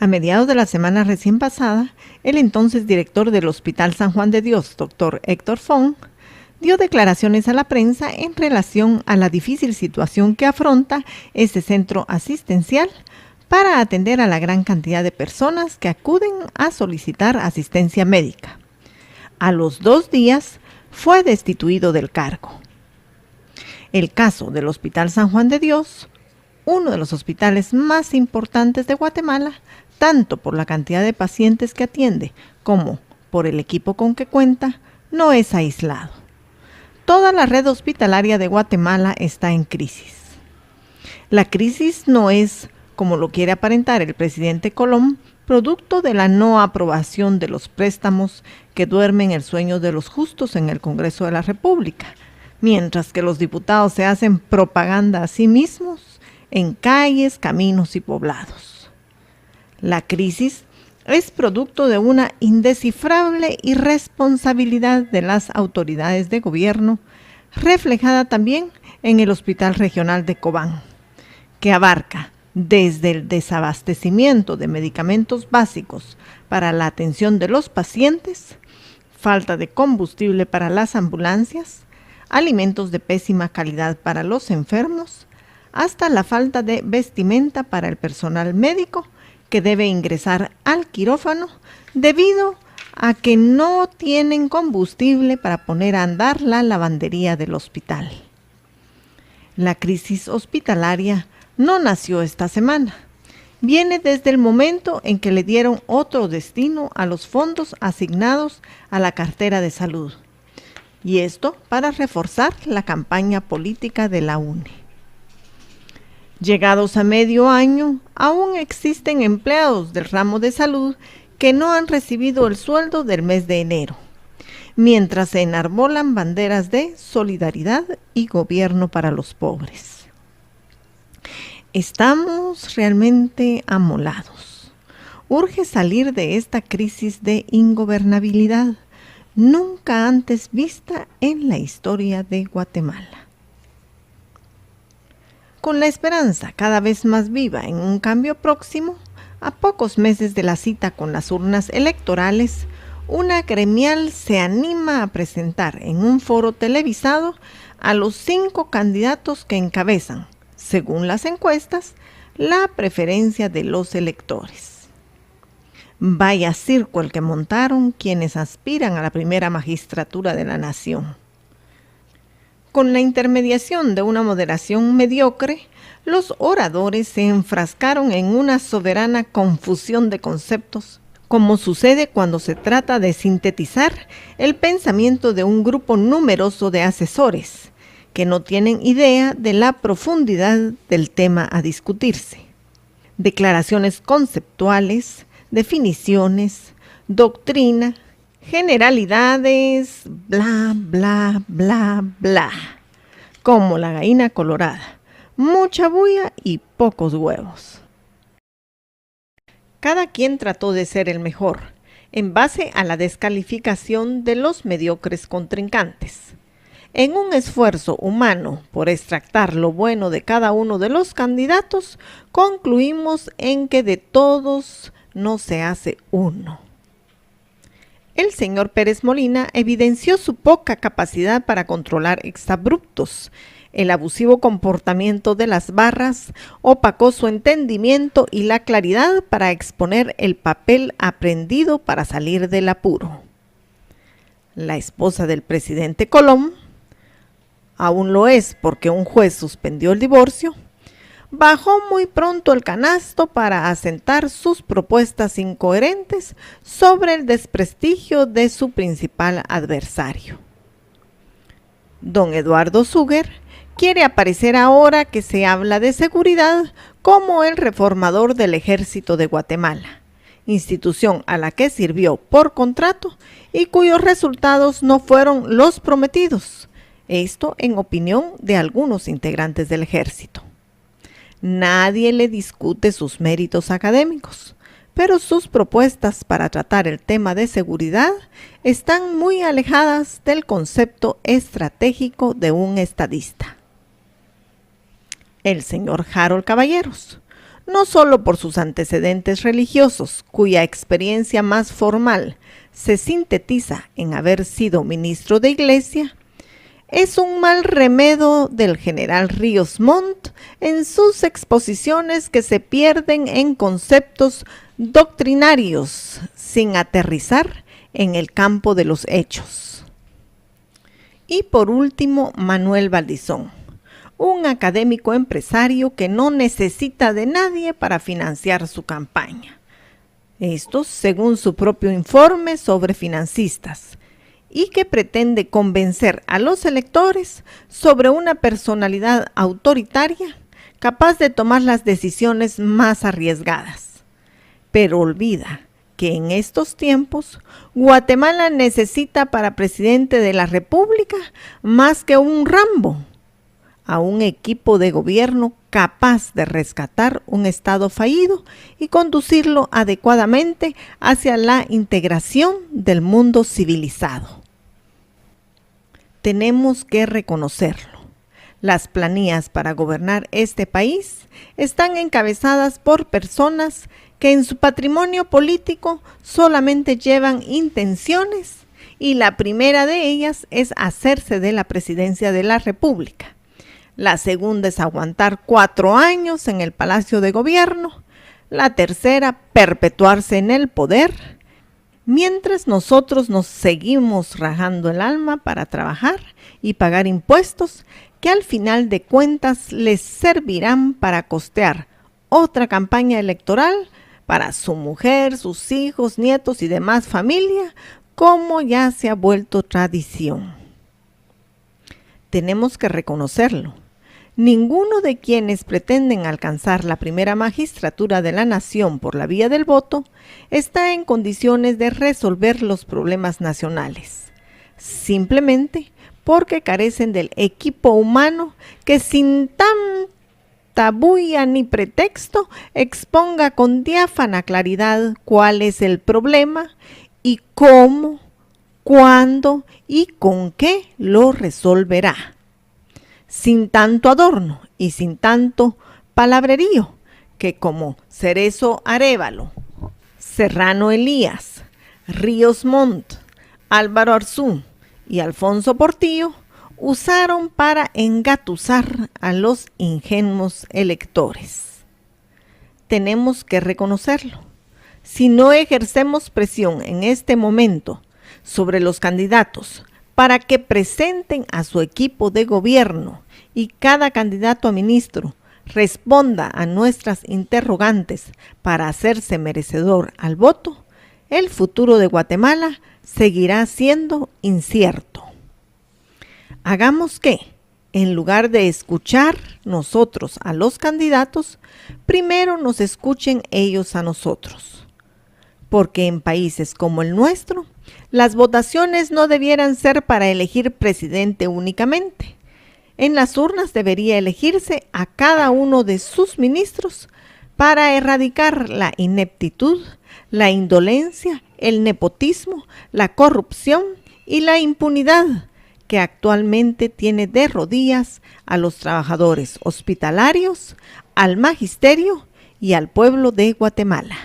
mediados de la semana recién pasada, el entonces director del Hospital San Juan de Dios, doctor Héctor Fong, dio declaraciones a la prensa en relación a la difícil situación que afronta este centro asistencial para atender a la gran cantidad de personas que acuden a solicitar asistencia médica. A los 2 días fue destituido del cargo. El caso del Hospital San Juan de Dios, uno de los hospitales más importantes de Guatemala, tanto por la cantidad de pacientes que atiende como por el equipo con que cuenta, no es aislado. Toda la red hospitalaria de Guatemala está en crisis. La crisis no es, como lo quiere aparentar el presidente Colom, producto de la no aprobación de los préstamos que duermen el sueño de los justos en el Congreso de la República, mientras que los diputados se hacen propaganda a sí mismos en calles, caminos y poblados. La crisis es producto de una indescifrable irresponsabilidad de las autoridades de gobierno, reflejada también en el Hospital Regional de Cobán, que abarca desde el desabastecimiento de medicamentos básicos para la atención de los pacientes, falta de combustible para las ambulancias, alimentos de pésima calidad para los enfermos, hasta la falta de vestimenta para el personal médico que debe ingresar al quirófano debido a que no tienen combustible para poner a andar la lavandería del hospital. La crisis hospitalaria no nació esta semana. Viene desde el momento en que le dieron otro destino a los fondos asignados a la cartera de salud. Y esto para reforzar la campaña política de la UNE. Llegados a medio año, aún existen empleados del ramo de salud que no han recibido el sueldo del mes de enero, mientras se enarbolan banderas de solidaridad y gobierno para los pobres. Estamos realmente amolados. Urge salir de esta crisis de ingobernabilidad, nunca antes vista en la historia de Guatemala. Con la esperanza cada vez más viva en un cambio próximo, a pocos meses de la cita con las urnas electorales, una gremial se anima a presentar en un foro televisado a los 5 candidatos que encabezan, según las encuestas, la preferencia de los electores. Vaya circo el que montaron quienes aspiran a la primera magistratura de la nación. Con la intermediación de una moderación mediocre, los oradores se enfrascaron en una soberana confusión de conceptos, como sucede cuando se trata de sintetizar el pensamiento de un grupo numeroso de asesores, que no tienen idea de la profundidad del tema a discutirse. Declaraciones conceptuales, definiciones, doctrina, generalidades, bla, bla, bla, bla, como la gallina colorada, mucha bulla y pocos huevos. Cada quien trató de ser el mejor, en base a la descalificación de los mediocres contrincantes. En un esfuerzo humano por extractar lo bueno de cada uno de los candidatos, concluimos en que de todos no se hace uno. El señor Pérez Molina evidenció su poca capacidad para controlar exabruptos. El abusivo comportamiento de las barras opacó su entendimiento y la claridad para exponer el papel aprendido para salir del apuro. La esposa del presidente Colom, aún lo es porque un juez suspendió el divorcio, bajó muy pronto el canasto para asentar sus propuestas incoherentes sobre el desprestigio de su principal adversario. Don Eduardo Suger quiere aparecer ahora que se habla de seguridad como el reformador del Ejército de Guatemala, institución a la que sirvió por contrato y cuyos resultados no fueron los prometidos, esto en opinión de algunos integrantes del Ejército. Nadie le discute sus méritos académicos, pero sus propuestas para tratar el tema de seguridad están muy alejadas del concepto estratégico de un estadista. El señor Harold Caballeros no solo por sus antecedentes religiosos, cuya experiencia más formal se sintetiza en haber sido ministro de iglesia, es un mal remedio del general Ríos Montt en sus exposiciones que se pierden en conceptos doctrinarios sin aterrizar en el campo de los hechos. Y por último, Manuel Valdizón, un académico empresario que no necesita de nadie para financiar su campaña. Esto según su propio informe sobre financistas, y que pretende convencer a los electores sobre una personalidad autoritaria capaz de tomar las decisiones más arriesgadas. Pero olvida que en estos tiempos Guatemala necesita para presidente de la República más que un Rambo, a un equipo de gobierno capaz de rescatar un Estado fallido y conducirlo adecuadamente hacia la integración del mundo civilizado. Tenemos que reconocerlo. Las planillas para gobernar este país están encabezadas por personas que en su patrimonio político solamente llevan intenciones, y la primera de ellas es hacerse de la presidencia de la República. La segunda es aguantar 4 años en el Palacio de Gobierno. La tercera, perpetuarse en el poder, mientras nosotros nos seguimos rajando el alma para trabajar y pagar impuestos que al final de cuentas les servirán para costear otra campaña electoral para su mujer, sus hijos, nietos y demás familia, como ya se ha vuelto tradición. Tenemos que reconocerlo. Ninguno de quienes pretenden alcanzar la primera magistratura de la nación por la vía del voto está en condiciones de resolver los problemas nacionales, simplemente porque carecen del equipo humano que sin tanta bulla ni pretexto exponga con diáfana claridad cuál es el problema y cómo, cuándo y con qué lo resolverá. Sin tanto adorno y sin tanto palabrerío, que como Cerezo Arévalo, Serrano Elías, Ríos Montt, Álvaro Arzú y Alfonso Portillo usaron para engatusar a los ingenuos electores. Tenemos que reconocerlo. Si no ejercemos presión en este momento sobre los candidatos para que presenten a su equipo de gobierno y cada candidato a ministro responda a nuestras interrogantes para hacerse merecedor al voto, el futuro de Guatemala seguirá siendo incierto. Hagamos que, en lugar de escuchar nosotros a los candidatos, primero nos escuchen ellos a nosotros. Porque en países como el nuestro, las votaciones no debieran ser para elegir presidente únicamente. En las urnas debería elegirse a cada uno de sus ministros para erradicar la ineptitud, la indolencia, el nepotismo, la corrupción y la impunidad que actualmente tiene de rodillas a los trabajadores hospitalarios, al magisterio y al pueblo de Guatemala.